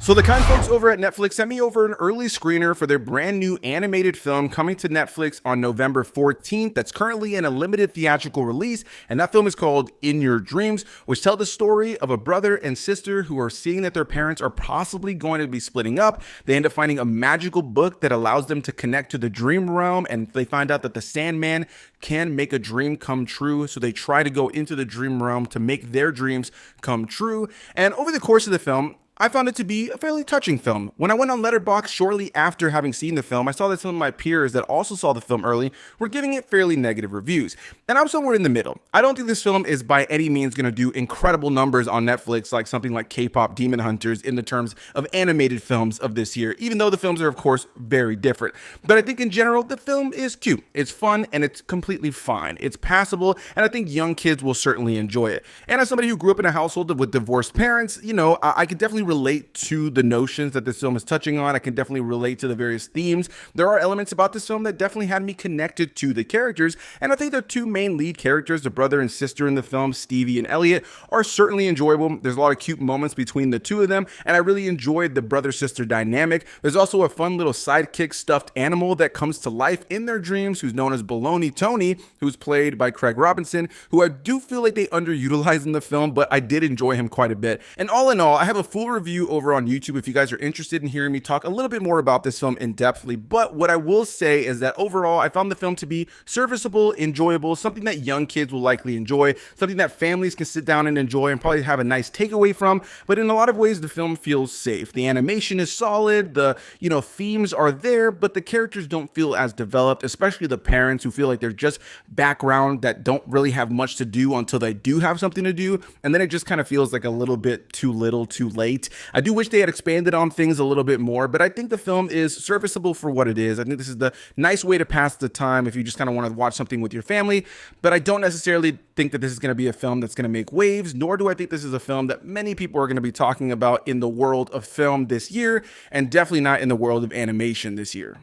So the kind folks over at Netflix sent me over an early screener for their brand new animated film coming to Netflix on November 14th that's currently in a limited theatrical release, and that film is called In Your Dreams, which tells the story of a brother and sister who are seeing that their parents are possibly going to be splitting up. They end up finding a magical book that allows them to connect to the dream realm, and they find out that the Sandman can make a dream come true, so they try to go into the dream realm to make their dreams come true. And over the course of the film, I found it to be a fairly touching film. When I went on Letterboxd shortly after having seen the film, I saw that some of my peers that also saw the film early were giving it fairly negative reviews. And I'm somewhere in the middle. I don't think this film is by any means going to do incredible numbers on Netflix like something like K-pop Demon Hunters in the terms of animated films of this year, even though the films are of course very different. But I think in general, the film is cute. It's fun and it's completely fine. It's passable, and I think young kids will certainly enjoy it. And as somebody who grew up in a household with divorced parents, I could definitely relate to the notions that this film is touching on. I can definitely relate to the various themes. There are elements about this film that definitely had me connected to the characters, and I think the two main lead characters, the brother and sister in the film, Stevie and Elliot, are certainly enjoyable. There's a lot of cute moments between the two of them, and I really enjoyed the brother-sister dynamic. There's also a fun little sidekick stuffed animal that comes to life in their dreams, who's known as Baloney Tony, who's played by Craig Robinson, who I do feel like they underutilized in the film, but I did enjoy him quite a bit. And all in all, I have a full review over on YouTube if you guys are interested in hearing me talk a little bit more about this film in depthly. But what I will say is that overall, I found the film to be serviceable, enjoyable, something that young kids will likely enjoy, something that families can sit down and enjoy and probably have a nice takeaway from. But in a lot of ways, the film feels safe. The animation is solid, the themes are there, but the characters don't feel as developed, especially the parents who feel like they're just background that don't really have much to do until they do have something to do. And then it just kind of feels like a little bit too little, too late. I do wish they had expanded on things a little bit more, but I think the film is serviceable for what it is. I think this is the nice way to pass the time if you just kind of want to watch something with your family, but I don't necessarily think that this is going to be a film that's going to make waves, nor do I think this is a film that many people are going to be talking about in the world of film this year, and definitely not in the world of animation this year.